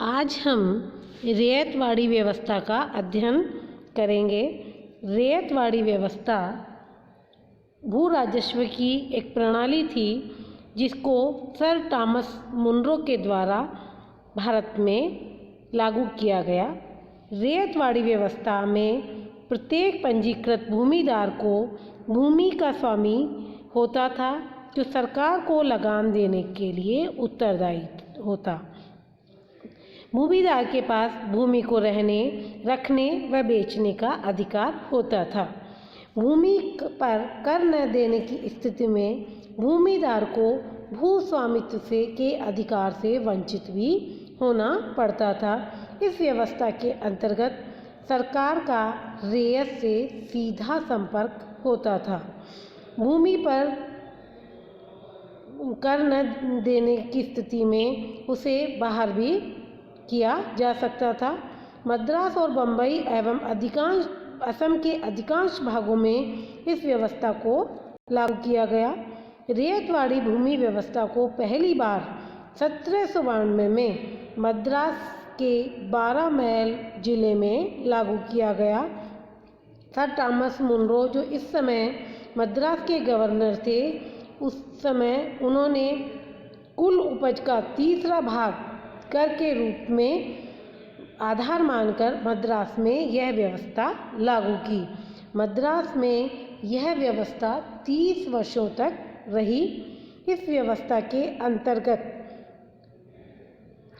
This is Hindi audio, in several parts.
आज हम रैयतवाड़ी व्यवस्था का अध्ययन करेंगे। रैयतवाड़ी व्यवस्था भू राजस्व की एक प्रणाली थी जिसको सर टॉमस मुनरो के द्वारा भारत में लागू किया गया। रैयतवाड़ी व्यवस्था में प्रत्येक पंजीकृत भूमिदार को भूमि का स्वामी होता था जो सरकार को लगान देने के लिए उत्तरदायी होता। भूमिदार के पास भूमि को रहने, रखने व बेचने का अधिकार होता था। भूमि पर कर न देने की स्थिति में भूमिदार को भू स्वामित्व से के अधिकार से वंचित भी होना पड़ता था। इस व्यवस्था के अंतर्गत सरकार का रैयत से सीधा संपर्क होता था। भूमि पर कर न देने की स्थिति में उसे बाहर भी किया जा सकता था। मद्रास और बम्बई एवं असम के अधिकांश भागों में इस व्यवस्था को लागू किया गया। रैयतवाड़ी भूमि व्यवस्था को पहली बार 1792 में मद्रास के 12 मैल जिले में लागू किया गया। सर टॉमस मुनरो जो इस समय मद्रास के गवर्नर थे, उस समय उन्होंने कुल उपज का तीसरा भाग कर के रूप में आधार मानकर मद्रास में यह व्यवस्था लागू की। मद्रास में यह व्यवस्था 30 वर्षों तक रही। इस व्यवस्था के अंतर्गत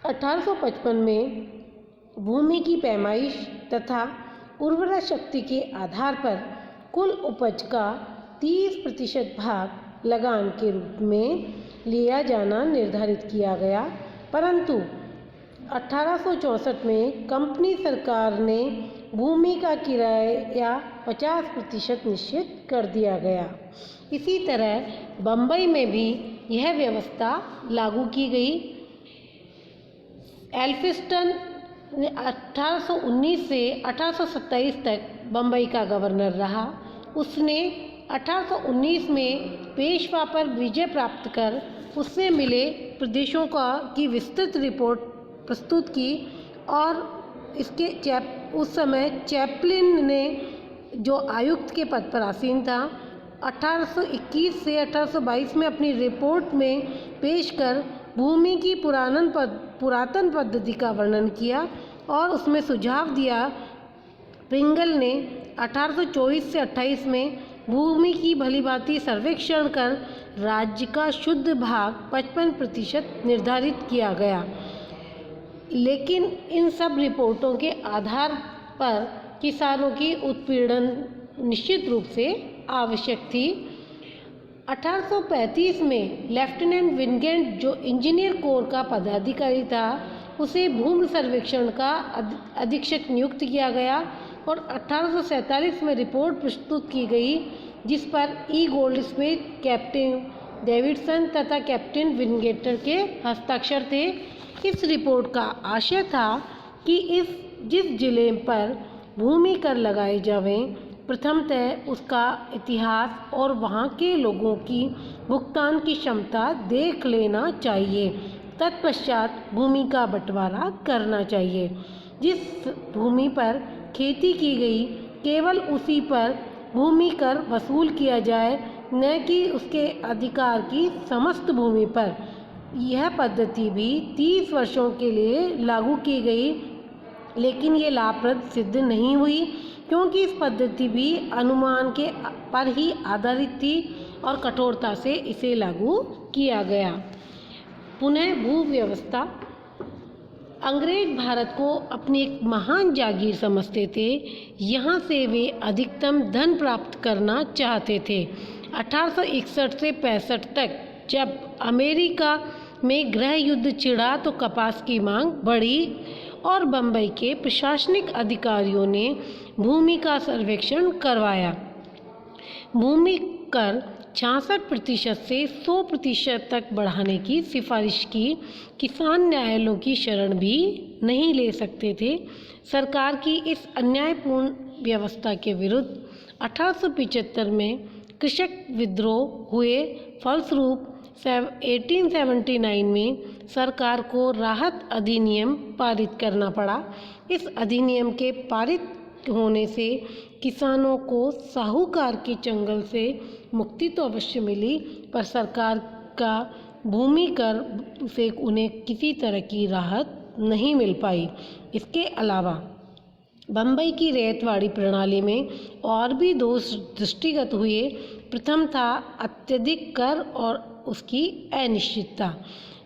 1855 में भूमि की पैमाइश तथा उर्वरा शक्ति के आधार पर कुल उपज का 30% भाग लगान के रूप में लिया जाना निर्धारित किया गया, परंतु 1864 में कंपनी सरकार ने भूमि का किराया 50% निश्चित कर दिया गया। इसी तरह बम्बई में भी यह व्यवस्था लागू की गई। एल्फिंस्टन 1819 से 1827 तक बम्बई का गवर्नर रहा। उसने 1819 में पेशवा पर विजय प्राप्त कर उससे मिले प्रदेशों की विस्तृत रिपोर्ट प्रस्तुत की और इसके उस समय चैपलिन ने जो आयुक्त के पद पर आसीन था, 1821 से 1822 में अपनी रिपोर्ट में पेश कर भूमि की पुरातन पद्धति का वर्णन किया और उसमें सुझाव दिया। प्रिंगल ने 1824 से 28 में भूमि की भलीभांति सर्वेक्षण कर राज्य का शुद्ध भाग 55% निर्धारित किया गया, लेकिन इन सब रिपोर्टों के आधार पर किसानों की उत्पीड़न निश्चित रूप से आवश्यक थी। 1835 में लेफ्टिनेंट विंगेट जो इंजीनियर कोर का पदाधिकारी था, उसे भूमि सर्वेक्षण का अधीक्षक नियुक्त किया गया और 1847 में रिपोर्ट प्रस्तुत की गई जिस पर ई गोल्डस्मिथ, कैप्टन डेविडसन तथा कैप्टन विंगेटर के हस्ताक्षर थे। इस रिपोर्ट का आशय था कि जिस जिले पर भूमि कर लगाए जावें, प्रथमतः उसका इतिहास और वहाँ के लोगों की भुगतान की क्षमता देख लेना चाहिए। तत्पश्चात भूमि का बंटवारा करना चाहिए। जिस भूमि पर खेती की गई केवल उसी पर भूमि कर वसूल किया जाए, न कि उसके अधिकार की समस्त भूमि पर। यह पद्धति भी 30 वर्षों के लिए लागू की गई, लेकिन ये लाभप्रद सिद्ध नहीं हुई क्योंकि इस पद्धति भी अनुमान के पर ही आधारित थी और कठोरता से इसे लागू किया गया। पुनः भू व्यवस्था। अंग्रेज भारत को अपनी एक महान जागीर समझते थे। यहाँ से वे अधिकतम धन प्राप्त करना चाहते थे। 1861 से 65 तक जब अमेरिका में गृह युद्ध छिड़ा तो कपास की मांग बढ़ी और बम्बई के प्रशासनिक अधिकारियों ने भूमि का सर्वेक्षण करवाया। भूमि कर 66% से 100% तक बढ़ाने की सिफारिश की। किसान न्यायालयों की शरण भी नहीं ले सकते थे। सरकार की इस अन्यायपूर्ण व्यवस्था के विरुद्ध 1875 में कृषक विद्रोह हुए। फलस्वरूप 1879 में सरकार को राहत अधिनियम पारित करना पड़ा। इस अधिनियम के पारित होने से किसानों को साहूकार के चंगुल से मुक्ति तो अवश्य मिली, पर सरकार का भूमि कर से उन्हें किसी तरह की राहत नहीं मिल पाई। इसके अलावा बम्बई की रैयतवाड़ी प्रणाली में और भी दोष दृष्टिगत हुए। प्रथम था अत्यधिक कर और उसकी अनिश्चितता।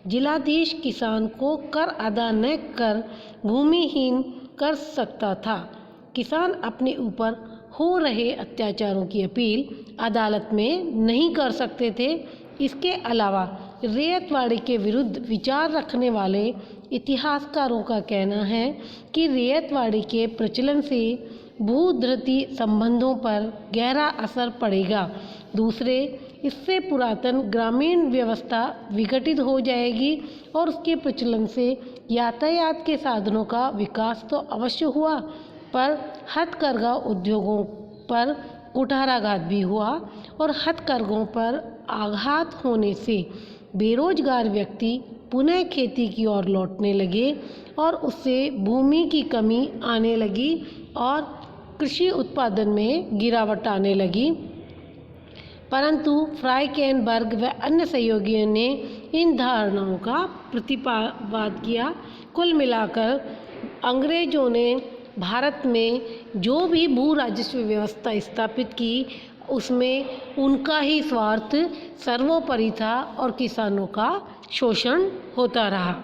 जिलाधीश किसान को कर अदा न कर भूमिहीन कर सकता था। किसान अपने ऊपर हो रहे अत्याचारों की अपील अदालत में नहीं कर सकते थे। इसके अलावा रैयतवाड़ी के विरुद्ध विचार रखने वाले इतिहासकारों का कहना है कि रैयतवाड़ी के प्रचलन से भूधृति संबंधों पर गहरा असर पड़ेगा। दूसरे, इससे पुरातन ग्रामीण व्यवस्था विघटित हो जाएगी और उसके प्रचलन से यातायात के साधनों का विकास तो अवश्य हुआ, पर हथकरघा उद्योगों पर कुठाराघात भी हुआ और हथकरघों पर आघात होने से बेरोजगार व्यक्ति पुनः खेती की ओर लौटने लगे और उससे भूमि की कमी आने लगी और कृषि उत्पादन में गिरावट आने लगी। परंतु फ्राइकेनबर्ग व अन्य सहयोगियों ने इन धारणाओं का प्रतिपाद किया। कुल मिलाकर अंग्रेजों ने भारत में जो भी भू राजस्व व्यवस्था स्थापित की, उसमें उनका ही स्वार्थ सर्वोपरि था और किसानों का शोषण होता रहा।